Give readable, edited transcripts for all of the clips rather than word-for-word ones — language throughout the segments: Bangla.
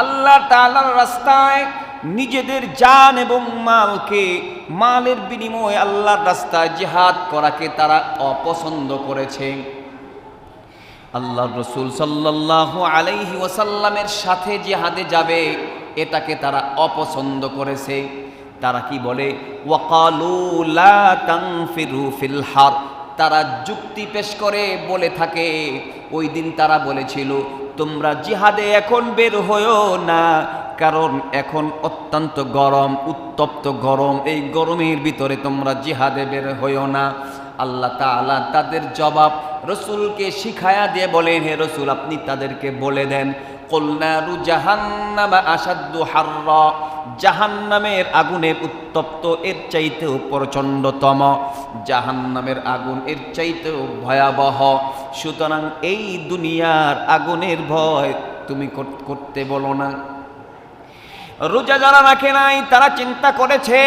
আল্লাহ তাআলার রাস্তায় নিজেদের জান এবং মালের বিনিময়ে আল্লাহর রাস্তায় জিহাদ করাকে তারা অপছন্দ করেছে। আল্লাহর রাসূল সাল্লাল্লাহু আলাইহি ওয়াসাল্লামের সাথে জিহাদে যাবে এটাকে তারা অপছন্দ করেছে। তারা কি বলে? ওয়াকালু লা তানফিরু ফিল হার। তারা যুক্তি পেশ করে বলে থাকে, ওই দিন তারা বলেছিল তোমরা জিহাদে এখন বের হইও না, কারণ এখন অত্যন্ত গরম, উত্তপ্ত গরম, এই গরমের ভিতরে তোমরা জিহাদে বের হইও না। আল্লাহ তাআলা তাদের জবাব রসুলকে শিখায়া দিয়ে বলেন, হে রসুল আপনি তাদেরকে বলে দেন, কুল নারু জাহান্নামা আশাদ্দু হাররা। জাহান্নামের আগুনের উত্তপ্ত এর চাইতেও প্রচণ্ডতম, জাহান্নামের আগুন এর চাইতেও ভয়াবহ। সুতরাং এই দুনিয়ার আগুনের ভয় তুমি করতে বলো না। রোজা যারা রাখে নাই তারা চিন্তা করেছে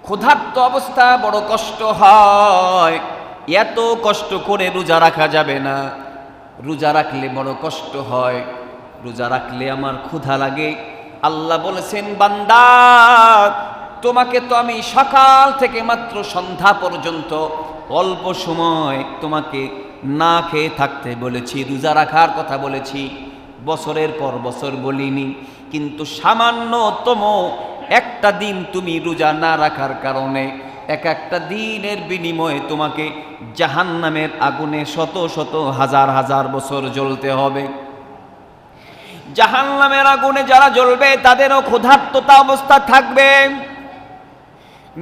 ক্ষুধার্ত অবস্থা বড় কষ্ট হয়, এত কষ্ট করে রোজা রাখা যাবে না, রোজা রাখলে বড় কষ্ট হয়, রোজা রাখলে আমার ক্ষুধা লাগে। আল্লাহ বলেছেন, বান্দা তোমাকে তো আমি সকাল থেকে মাত্র সন্ধ্যা পর্যন্ত অল্প সময় তোমাকে না খেয়ে থাকতে বলেছি, রোজা রাখার কথা বলেছি, বছরের পর বছর বলিনি। কিন্তু সামান্যতম একটা দিন তুমি রোজা না রাখার কারণে এক একটা দিনের বিনিময়ে তোমাকে জাহান্নামের আগুনে শত শত হাজার হাজার বছর জ্বলতে হবে। জাহান্নামের আগুনে যারা জ্বলবে তাদেরও ক্ষুধার্ততা অবস্থা থাকবে,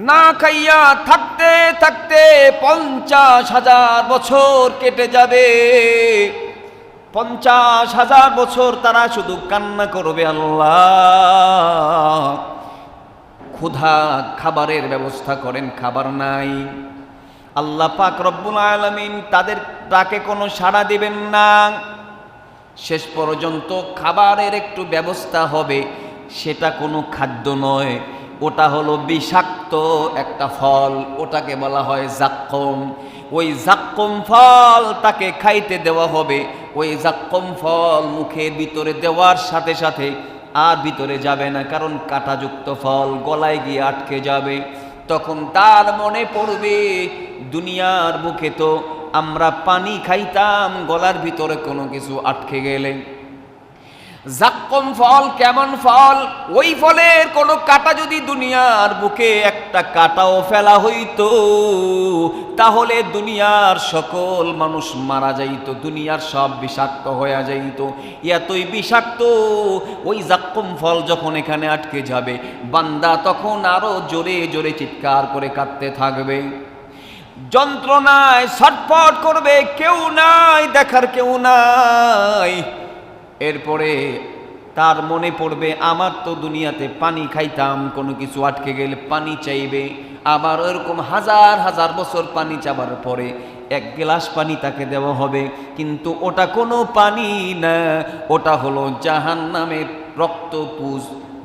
না খাইয়া থাকতে থাকতে 50,000 বছর কেটে যাবে। 50,000 বছর তারা শুধু কান্না করবে, আল্লাহ ক্ষুধা, খাবারের ব্যবস্থা করেন, খাবার নাই। আল্লাহ পাক রব্বুল আলামিন তাদের ডাকে কোনো সাড়া দিবেন না। শেষ পর্যন্ত খাবারের একটু ব্যবস্থা হবে, সেটা কোনো খাদ্য নয়, ওটা হলো বিষাক্ত একটা ফল, ওটাকে বলা হয় জাক্কুম। ওই জাক্কুম ফল তাকে খাইতে দেওয়া হবে। ওই জাক্কুম ফল মুখের ভিতরে দেওয়ার সাথে সাথে আর ভিতরে যাবে না, কারণ কাঁটাযুক্ত ফল গলায় গিয়ে আটকে যাবে। তখন তার মনে পড়বে, দুনিয়ার বুকে তো আমরা পানি খাইতাম, গলার ভিতরে কোনো কিছু আটকে গেলে। জাক্কুম ফল কেমন ফল? ওই ফলের কোনো কাঁটা যদি দুনিয়ার বুকে একটা কাঁটাও ফেলা হইতো, তাহলে দুনিয়ার সকল মানুষ মারা যাইত, দুনিয়ার সব বিষাক্ত হয়ে যাইত। এতই বিষাক্ত ওই জাক্কুম ফল যখন এখানে আটকে যাবে, বান্দা তখন আরো জোরে জোরে চিৎকার করে কাঁদতে থাকবে, যন্ত্রণায় ছটফট করবে, কেউ নাই, দেখার কেউ নাই। এরপরে তার মনে পড়বে, আমার তো দুনিয়াতে পানি খাইতাম, কোনো কিছু আটকে গেলে পানি চাইবে, আবার ওরকম হাজার হাজার বছর পানি চাবার পরে এক গ্লাস পানি তাকে দেওয়া হবে, কিন্তু ওটা কোনো পানি না, ওটা হলো জাহান্নামের রক্তপুঁজ।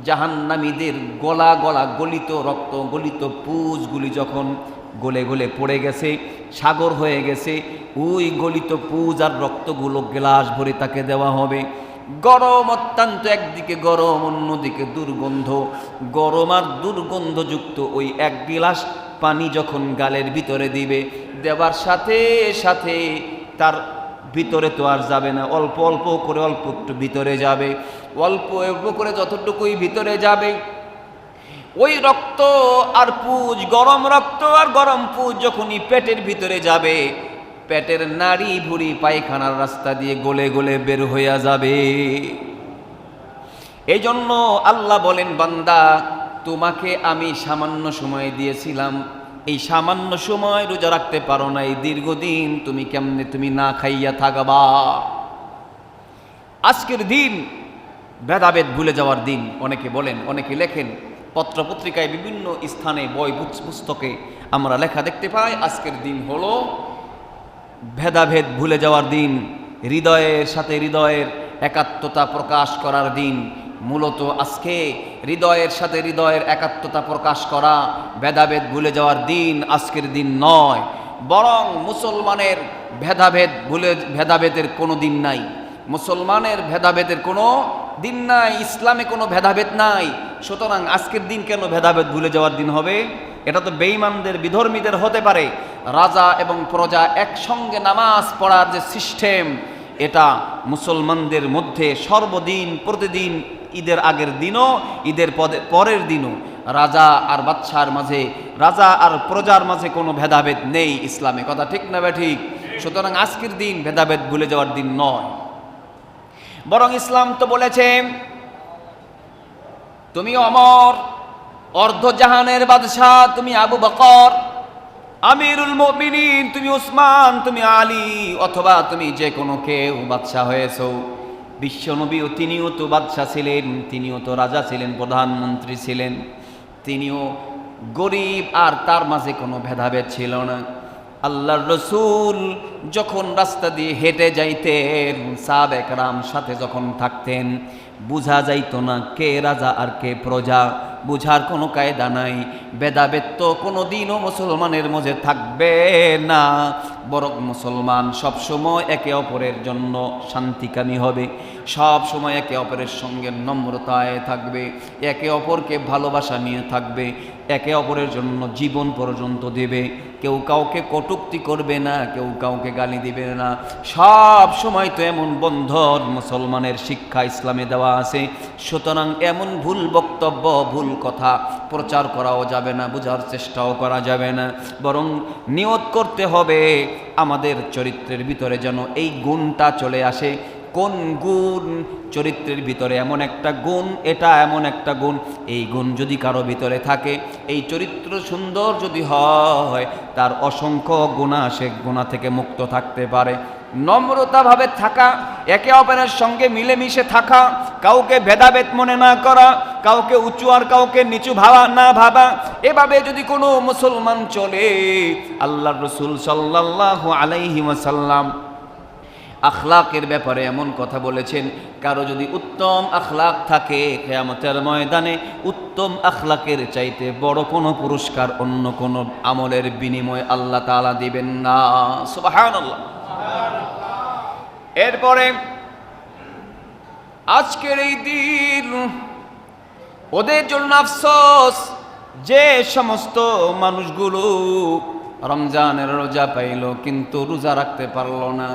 জাহান্নামীদের গলা গলা গলিত রক্ত, গলিত পুঁজগুলি যখন গলে গলে পড়ে গেছে, সাগর হয়ে গেছে, ওই গলিত পুঁজ আর রক্তগুলো গ্লাস ভরে তাকে দেওয়া হবে। গরম, অত্যন্ত, একদিকে গরম, অন্যদিকে দুর্গন্ধ। গরম আর দুর্গন্ধযুক্ত ওই এক গিলাস পানি যখন গালের ভিতরে দিবে, দেওয়ার সাথে সাথে তার ভিতরে তো আর যাবে না, অল্প অল্প করে অল্প একটু ভিতরে যাবে, অল্প অল্প করে যতটুকুই ভিতরে যাবে, ওই রক্ত আর পুঁজ, গরম রক্ত আর গরম পুঁজ যখনই পেটের ভিতরে যাবে, পেটের নাড়ি ভুঁড়ি পায়খানার রাস্তা দিয়ে গলে গলে বের হইয়া যাবে। এই জন্য আল্লাহ বলেন, বান্দা তোমাকে আমি সামান্য সময় দিয়েছিলাম, এই সামান্য সময় রোজা রাখতে পারো না, এই দীর্ঘদিন তুমি কেমনে তুমি না খাইয়া থাকবা? আজকের দিন ভেদাভেদ ভুলে যাওয়ার দিন। অনেকে বলেন, অনেকে লেখেন, পত্রপত্রিকায় বিভিন্ন স্থানে বই পুস্তকে আমরা লেখা দেখতে পাই, আজকের দিন হলো ভেদাভেদ ভুলে যাওয়ার দিন, হৃদয়ের সাথে হৃদয়ের একাত্মতা প্রকাশ করার দিন। মূলত আজকে হৃদয়ের সাথে হৃদয়ের একাত্মতা প্রকাশ করা, ভেদাভেদ ভুলে যাওয়ার দিন আজকের দিন নয়, বরং মুসলমানের ভেদাভেদের কোনো দিন নাই। মুসলমানের ভেদাভেদের কোনো দিন নাই, ইসলামে কোনো ভেদাভেদ নাই। সুতরাং আজকের দিন কেন ভেদাভেদ ভুলে যাওয়ার দিন হবে? এটা তো বেঈমানদের, বিধর্মীদের হতে পারে। রাজা এবং প্রজা একসঙ্গে নামাজ পড়ার যে সিস্টেম, এটা মুসলমানদের মধ্যে সর্বদিন, প্রতিদিন, ঈদের আগের দিনও, ঈদের পরের দিনও রাজা আর বাদশার মাঝে, রাজা আর প্রজার মাঝে কোনো ভেদাভেদ নেই ইসলামে। কথা ঠিক না বে ঠিক? সুতরাং আজকের দিন ভেদাভেদ ভুলে যাওয়ার দিন নয়, বরং ইসলাম তো বলেছে তুমি অমর, অর্ধজাহানের বাদশাহ, তুমি আবু বকর, আমিরুল মুমিনিন, তুমি উসমান, তুমি আলী, অথবা তুমি যে কোনো কেউ বাদশাহ হয়েছো। বিশ্বনবীও তিনিও তো বাদশাহ ছিলেন, তিনিও তো রাজা ছিলেন, প্রধানমন্ত্রী ছিলেন, তিনিও গরিব, আর তার মাঝে কোনো ভেদাভেদ ছিল না। আল্লাহর রসুল যখন রাস্তা দিয়ে হেঁটে যাইতেন, সাহাবা একরাম সাথে যখন থাকতেন, বুঝা যাইত না কে রাজা আর কে প্রজা, বুঝার কোনো কায়দা নাই। ভেদাভেদ তো কোনো দিনও মুসলমানের মধ্যে থাকবে না, বরং মুসলমান সবসময় একে অপরের জন্য শান্তিকামী হবে, সব সময় একে অপরের সঙ্গে নম্রতায় থাকবে, একে অপরকে ভালোবাসা নিয়ে থাকবে, একে অপরের জন্য জীবন পর্যন্ত দেবে। কেউ কাউকে কটূক্তি করবে না, কেউ কাউকে গালি দিবে না। সব সময় তো এমন বন্ধন মুসলমানের শিক্ষা ইসলামে দেওয়া আছে। সুতরাং এমন ভুল বক্তব্য, ভুল কথা প্রচার করাও যাবে না, বোঝার চেষ্টাও করা যাবে না, বরং নিয়ত করতে হবে আমাদের চরিত্রের ভিতরে যেন এই গুণটা চলে আসে। কোন গুণ? চরিত্রের ভিতরে এমন একটা গুণ, এটা এমন একটা গুণ, এই গুণ যদি কারো ভিতরে থাকে, এই চরিত্র সুন্দর যদি হয়, তার অসংখ্য গুনাহ, সে গুনাহ থেকে মুক্ত থাকতে পারে। নম্রতাভাবে থাকা, একে অপরের সঙ্গে মিলেমিশে থাকা, কাউকে ভেদাভেদ মনে না করা, কাউকে উঁচু আর কাউকে নিচু না ভাবা, এভাবে যদি কোনো মুসলমান চলে, আল্লাহর রাসূল সাল্লাল্লাহু আলাইহি ওয়াসাল্লাম আখলাকের ব্যাপারে এমন কথা বলেছেন, কারো যদি উত্তম আখলাক থাকে, কিয়ামতের ময়দানে উত্তম আখলাকের চাইতে বড় কোনো পুরস্কার অন্য কোনো আমলের বিনিময়ে আল্লাহ তাআলা দিবেন না। সুবহানাল্লাহ। এরপরে আজকের এই দিন ওদের জন্য আফসোস, যে সমস্ত মানুষগুলো রমজানের রোজা পাইল কিন্তু রোজা রাখতে পারল না।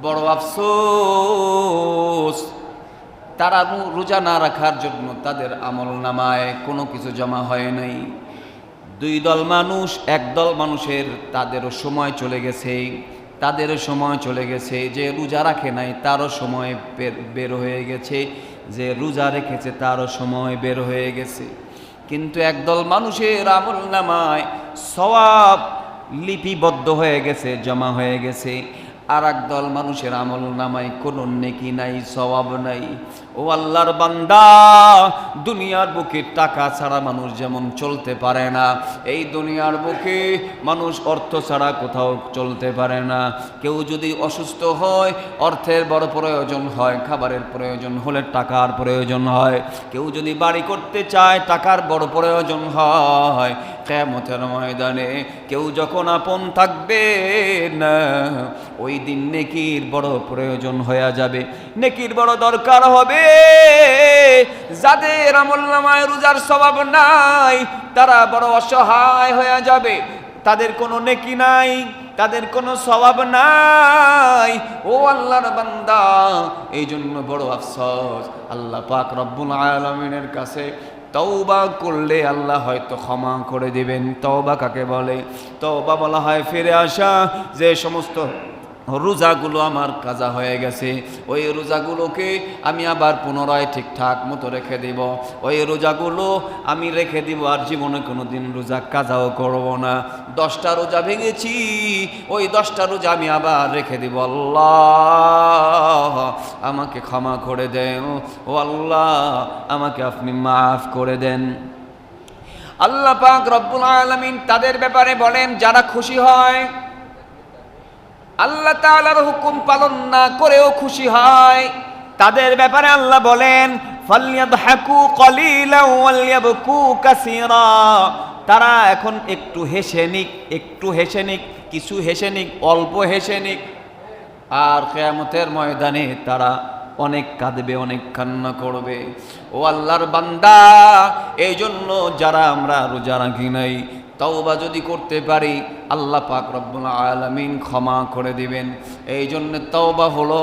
বড় আফসোস, তারা রোজা না রাখার জন্য তাদের আমল নামায় কোনো কিছু জমা হয় নাই। দুই দল মানুষ, এক দল মানুষের তাদেরও সময় চলে গেছে, তাদেরও সময় চলে গেছে। যে রোজা রাখে নাই তারও সময় বের হয়ে গেছে, যে রোজা রেখেছে তারও সময় বের হয়ে গেছে। কিন্তু একদল মানুষের আমল নামায় সওয়াব লিপিবদ্ধ হয়ে গেছে, জমা হয়ে গেছে। আর একদল মানুষের আমল নামায় কোনো নেকি নাই, সওয়াব নাই। ও আল্লাহর বান্দা, দুনিয়ার বুকে টাকা ছাড়া মানুষ যেমন চলতে পারে না, এই দুনিয়ার বুকে মানুষ অর্থ ছাড়া কোথাও চলতে পারে না। কেউ যদি অসুস্থ হয়, অর্থের বড় প্রয়োজন হয়, খাবারের প্রয়োজন হলে টাকার প্রয়োজন হয়। কেউ যদি বাড়ি করতে চায়, টাকার বড় প্রয়োজন হয়। কিয়ামতের ময়দানে কেউ যখন আপন থাকবে না, ওই দিন নেকির বড় প্রয়োজন হয়ে যাবে, নেকির বড় দরকার হবে। যাদের আমলনামায় রোজার সওয়াব নাই, তারা বড় অসহায় হয়ে যাবে, তাদের কোনো নেকি নাই, তাদের কোনো সওয়াব নাই। ও আল্লাহর বান্দা, এই জন্য বড় আফসোস। আল্লাহ পাক রব্বুল আলামিনের কাছে তওবা করলে আল্লাহ হয়তো ক্ষমা করে দিবেন। তওবা কাকে বলে? তওবা বলা হয় ফিরে আসা। যে সমস্ত রোজাগুলো আমার কাজা হয়ে গেছে, ওই রোজাগুলোকে আমি আবার পুনরায় ঠিকঠাক মতো রেখে দিব, ওই রোজাগুলো আমি রেখে দিব, আর জীবনে কোনো দিন রোজা কাজাও করব না। 10টা রোজা ভেঙেছি, ওই 10টা রোজা আমি আবার রেখে দিব। আল্লাহ আমাকে ক্ষমা করে দেন, ও আল্লাহ আমাকে আপনি মাফ করে দেন। আল্লাহ পাক রব্বুল আলামিন তাদের ব্যাপারে বলেন যারা খুশি হয়, আল্লাহ তাআলার হুকুম পালন না করেও খুশি হয়, তাদের ব্যাপারে আল্লাহ বলেন ফালইয়াদহাকু কলিলান ওয়ালইয়াবকু কাসীরা। তারা এখন একটু হেসে নিক, একটু হেসে নিক, কিছু হেসে নিক, অল্প হেসে নিক, আর কিয়ামতের ময়দানে তারা অনেক কাঁদবে, অনেক কান্না করবে। ও আল্লাহর বান্দা, এই জন্য যারা আমরা রোজা রাখি নাই, তওবা যদি করতে পারি আল্লাহ পাক রব্বুল আলামিন ক্ষমা করে দিবেন। এই জন্য তওবা হলো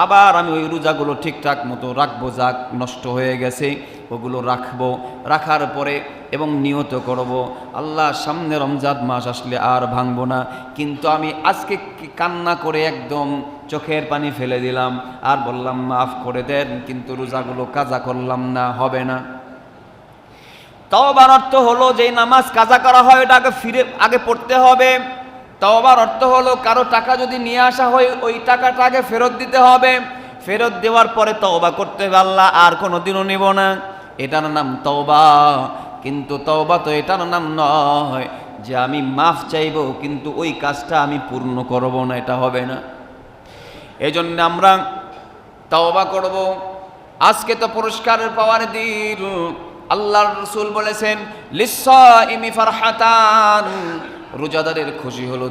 আবার আমি ওই রোজাগুলো ঠিকঠাক মতো রাখবো, যা নষ্ট হয়ে গেছে ওগুলো রাখবো, রাখার পরে এবং নিয়ত করব আল্লাহ সামনে রমজান মাস আসলে আর ভাঙবো না। কিন্তু আমি আজকে কান্না করে একদম চোখের পানি ফেলে দিলাম আর বললাম মাফ করে দেন, কিন্তু রোজাগুলো কাজা করলাম না, হবে না। তওবার অর্থ হলো যে নামাজ কাজা করা হয় ওটা আগে পড়তে হবে। তওবার অর্থ হলো কারো টাকা যদি নিয়ে আসা হয় ওই টাকাটা আগে ফেরত দিতে হবে, ফেরত দেওয়ার পরে তওবা করতে হবে, আল্লাহ আর কোনোদিনও নিব না, এটার নাম তওবা। কিন্তু তওবা তো এটার নাম নয় যে আমি মাফ চাইব কিন্তু ওই কাজটা আমি পূর্ণ করব না, এটা হবে না। এজন্য আমরা তওবা করব। আজকে তো পুরস্কারের পাওয়ার দিন। আল্লাহর রাসূল বলেছেন লিসাইমি ফারহাতান, রোজাদারের খুশি হলো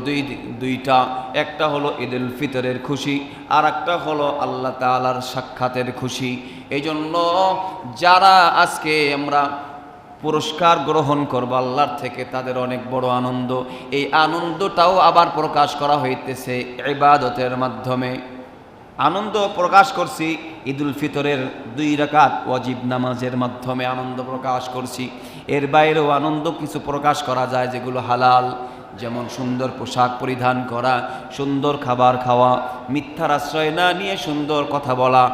দুইটা, একটা হলো ঈদুল ফিতরের খুশি আর একটা হলো আল্লাহ তাআলার সাক্ষাতের খুশি। এই জন্য যারা আজকে আমরা পুরস্কার গ্রহণ করব আল্লাহর থেকে তাদের অনেক বড় আনন্দ। এই আনন্দটাও আবার প্রকাশ করা হইতেছে ইবাদতের মাধ্যমে। আনন্দ প্রকাশ করছি ঈদুল ফিতরের 2 রাকাত ওয়াজিব নামাজের মাধ্যমে আনন্দ প্রকাশ করছি। এর বাইরেও আনন্দ কিছু প্রকাশ করা যায় যেগুলো হালাল, যেমন সুন্দর পোশাক পরিধান করা, সুন্দর খাবার খাওয়া, মিথ্যার আশ্রয় না নিয়ে সুন্দর কথা বলা,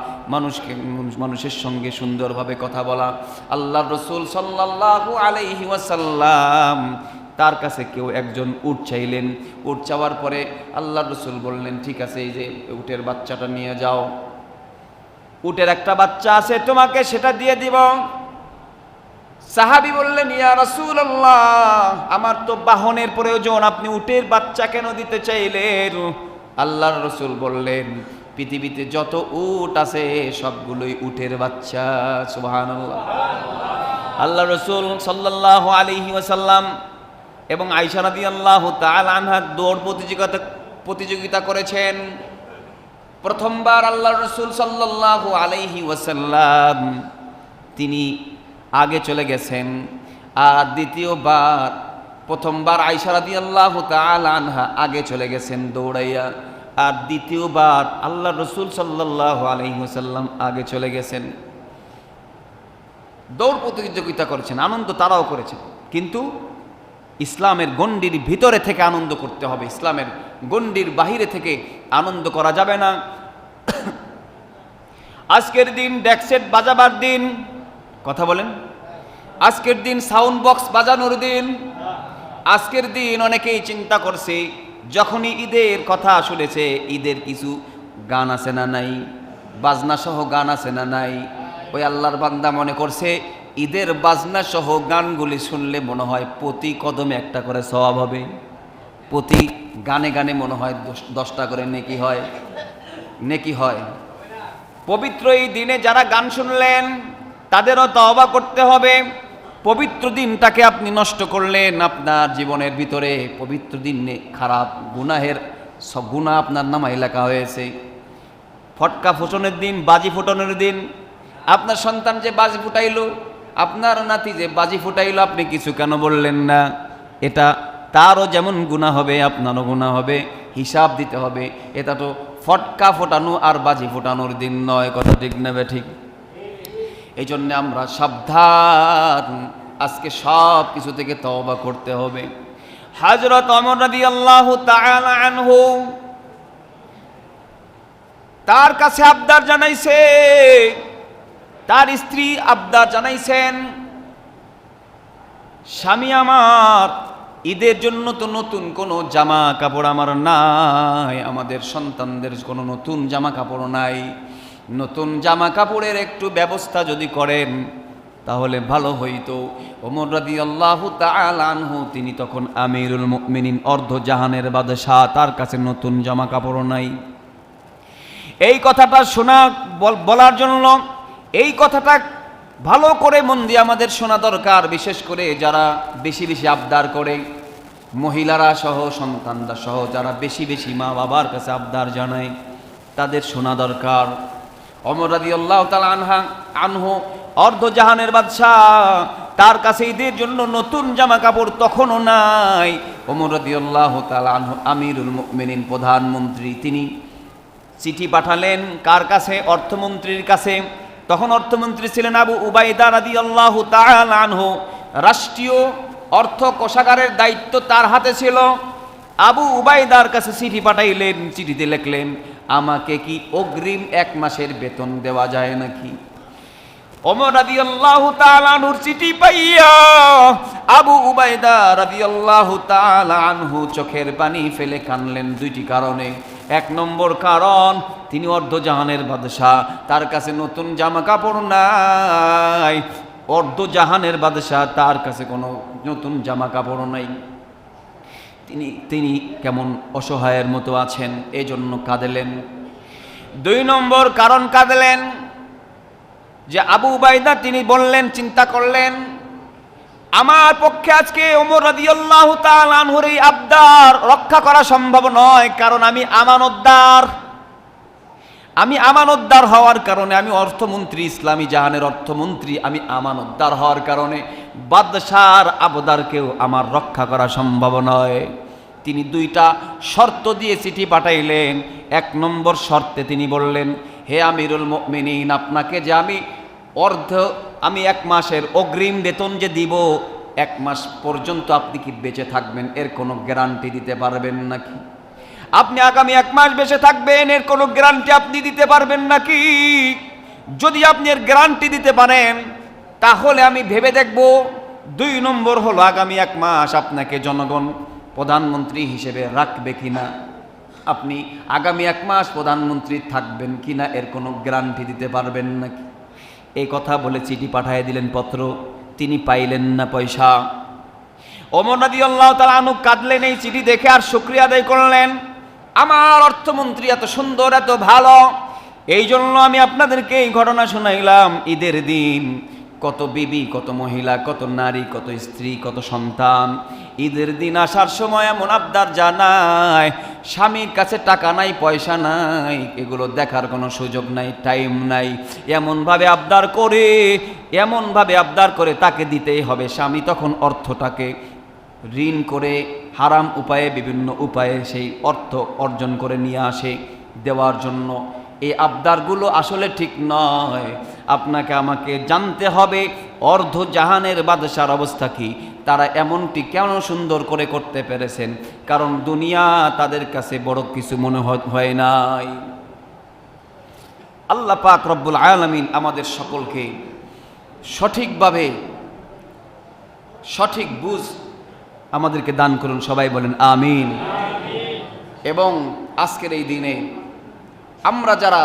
মানুষের সঙ্গে সুন্দরভাবে কথা বলা। আল্লাহর রাসূল সাল্লাল্লাহু আলাইহি ওয়াসাল্লাম তার কাছে কেউ একজন উট চাইলেন। উট চাওয়ার পরে আল্লাহর রাসূল বললেন ঠিক আছে, এই যে উটের বাচ্চাটা নিয়ে যাও, উটের একটা বাচ্চা আছে তোমাকে সেটা দিয়ে দিব। সাহাবী বললেন ইয়া রাসূলুল্লাহ, আমার তো বাহনের প্রয়োজন, আপনি উটের বাচ্চা কেন দিতে চাইলেন? আল্লাহর রাসূল বললেন পৃথিবীতে যত উট আছে সবগুলোই উটের বাচ্চা। সুবহানাল্লাহ। আল্লাহর রাসূল সাল্লাল্লাহু আলাইহি ওয়াসাল্লাম এবং আয়েশা রাদিয়াল্লাহু তাআলা আনহা দৌড় প্রতিযোগিতা করেছেন। প্রথমবার আল্লাহর রাসূল সাল্লাল্লাহু আলাইহি ওয়াসাল্লাম তিনি আগে চলে গেছেন, আর দ্বিতীয়বার প্রথমবার আয়েশা রাদিয়াল্লাহু তাআলা আনহা আগে চলে গেছেন দৌড়াইয়া, আর দ্বিতীয়বার আল্লাহর রাসূল সাল্লাল্লাহু আলাইহি ওয়াসাল্লাম আগে চলে গেছেন। দৌড় প্রতিযোগিতা করেছেন, আনন্দ তারাও করেছেন, কিন্তু ইসলামের গণ্ডির ভিতরে থেকে আনন্দ করতে হবে, ইসলামের গণ্ডির বাহিরে থেকে আনন্দ করা যাবে না। আজকের দিন ডেকসেট বাজাবার দিন, কথা বলেন, আজকের দিন সাউন্ড বক্স বাজানোর দিন। আজকের দিন অনেকেই চিন্তা করছে যখনই ঈদের কথা শুনেছে ঈদের কিছু গান আছে না নাই, বাজনা সহ গান আছে না নাই, ওই আল্লাহর বান্দা মনে করছে ঈদের বাজনা সহ গানগুলি শুনলে মনে হয় প্রতি কদমে একটা করে সওয়াব হবে, প্রতি গানে গানে মনে হয় 10টা করে নেকি হয়। পবিত্র এই দিনে যারা গান শুনলেন তাদেরও তওবা করতে হবে। পবিত্র দিনটাকে আপনি নষ্ট করলেন, আপনার জীবনের ভিতরে পবিত্র দিনে খারাপ গুনাহের সব গুনাহ আপনার নামায় লেখা হয়েছে। ফটকা ফোটানোর দিন, বাজি ফোটানোর দিন, আপনার সন্তান যে বাজি ফুটাইলো, আপনার নাতি যে বাজি ফুটাইলো, আপনি কিছু কেন বললেন না? এটা তারও যেমন গুনাহ হবে আপনারও গুনাহ হবে, হিসাব দিতে হবে। এটা তো ফটকা ফোটানো আর বাজি ফোটানোর দিন নয়, কথা ঠিক নেবে ঠিক। এই জন্য আমরা সাবধান, আজকে সব কিছু থেকে তওবা করতে হবে। হযরত ওমর রাদিয়াল্লাহু তাআলা আনহু তার কাছে আবদার জানাইছে, তার স্ত্রী আবদার জানাইছেন, স্বামী আমার ঈদের জন্য তো নতুন কোনো জামা কাপড় আমার নাই, আমাদের সন্তানদের কোনো নতুন জামা কাপড় নাই, নতুন জামা কাপড়ের একটু ব্যবস্থা যদি করেন তাহলে ভালো হইতো। ওমর রাদিয়াল্লাহু তাআলা আনহু তিনি তখন আমিরুল মুমিনিন, অর্ধ জাহানের বাদশাহ, তার কাছে নতুন জামা কাপড় নাই। এই কথাটা শোনা বলার জন্য এই কথাটা ভালো করে মন দিয়ে আমাদের শোনা দরকার, বিশেষ করে যারা বেশি বেশি আবদার করে, মহিলারা সহ সন্তানরা সহ যারা বেশি বেশি মা বাবার কাছে আবদার জানায়, তাদের শোনা দরকার। ওমর রাদিয়াল্লাহু তাআলা আনহু অর্ধ জাহানের বাদশাহ, তার কাছে ঈদের জন্য নতুন জামা কাপড় তখনও নাই। ওমর রাদিয়াল্লাহু তাআলা আনহু আমিরুল মুমিনিন, প্রধানমন্ত্রী, তিনি চিঠি পাঠালেন কার কাছে? অর্থমন্ত্রীর কাছে। তখন অর্থমন্ত্রী ছিলেন আবু উবাইদা রাদিয়াল্লাহু তাআলা আনহু। রাষ্ট্রীয় অর্থ কোষাগারের দায়িত্ব তার হাতে ছিল। আবু উবাইদার কাছে চিঠি পাঠাইলেন, চিঠিতে লিখলেন, আমাকে কি অগ্রিম 1 মাসের বেতন দেওয়া যায় নাকি? ওমর রাদিয়াল্লাহু তাআলা আনহুর চিঠি পাইয়া আবু উবাইদা রাদিয়াল্লাহু তাআলা আনহু চোখের পানি ফেলে কানলেন 2টি কারণে। 1 নম্বর কারণ, তিনি অর্ধজাহানের বাদশাহ, তার কাছে নতুন জামা কাপড় নাই। অর্ধজাহানের বাদশাহ, তার কাছে কোনো নতুন জামা কাপড় নাই। তিনি কেমন অসহায়ের মতো আছেন, এজন্য কাঁদলেন। 2 নম্বর কারণ কাঁদলেন যে আবু উবাইদা তিনি বললেন, চিন্তা করলেন, আমার পক্ষে আজকে ওমর রাদিয়াল্লাহু তাআলা আনহুর এই আবদার রক্ষা করা সম্ভব নয়, কারণ আমি আমানতদার হওয়ার কারণে, আমি অর্থমন্ত্রী, ইসলামী জাহানের অর্থমন্ত্রী, আমি আমানতদার হওয়ার কারণে বাদশার আবদারকেও আমার রক্ষা করা সম্ভব নয়। তিনি 2টা শর্ত দিয়ে চিঠি পাঠাইলেন। 1 নম্বর শর্তে তিনি বললেন, হে আমিরুল মুমিনিন, আপনাকে যে আমি 1 মাসের অগ্রিম বেতন যে দিব, 1 মাস পর্যন্ত আপনি কি বেঁচে থাকবেন এর কোনো গ্যারান্টি দিতে পারবেন নাকি? আপনি আগামী 1 মাস বেঁচে থাকবেন এর কোনো গ্যারান্টি আপনি দিতে পারবেন নাকি? যদি আপনি এর গ্যারান্টি দিতে পারেন তাহলে আমি ভেবে দেখব। 2 নম্বর হলো, আগামী 1 মাস আপনাকে জনগণ প্রধানমন্ত্রী হিসেবে রাখবে কিনা, আপনি আগামী 1 মাস প্রধানমন্ত্রী থাকবেন কিনা এর কোনো গ্যারান্টি দিতে পারবেন নাকি? এই কথা বলে চিঠি পাঠিয়ে দিলেন, পত্র। তিনি পাইলেন না পয়সা। ওমর রাদিয়াল্লাহু তাআলা আনহু কাঁদলেন এই চিঠি দেখে, আর শুকরিয়া আদায় করলেন, আমার অর্থমন্ত্রী এত সুন্দর, এত ভালো, এই জন্য আমি আপনাদেরকে এই ঘটনা শোনাইলাম। ঈদের দিন কত বিবি, কত মহিলা, কত নারী, কত স্ত্রী, কত সন্তান ঈদের দিন আসার সময় এমন আবদার জানায়, স্বামীর কাছে টাকা নাই, পয়সা নাই, এগুলো দেখার কোনো সুযোগ নাই, টাইম নাই, এমনভাবে আবদার করে তাকে দিতেই হবে। স্বামী তখন অর্থটাকে ঋণ করে হারাম উপায়ে, বিভিন্ন উপায়ে সেই অর্থ অর্জন করে নিয়ে আসে দেওয়ার জন্য। এই আবদারগুলো আসলে ঠিক নয়। আপনাকে আমাকে জানতে হবে অর্ধজাহানের বাদশার অবস্থা কি, তারা এমনটি কেন সুন্দর করে করতে পেরেছেন, কারণ দুনিয়া তাদের কাছে বড় কিছু মনে হয় নাই। আল্লাহ পাক রব্বুল আলামিন আমাদের সকলকে সঠিকভাবে সঠিক বুঝ আমাদেরকে দান করুন, সবাই বলেন আমিন। এবং আজকের এই দিনে আমরা যারা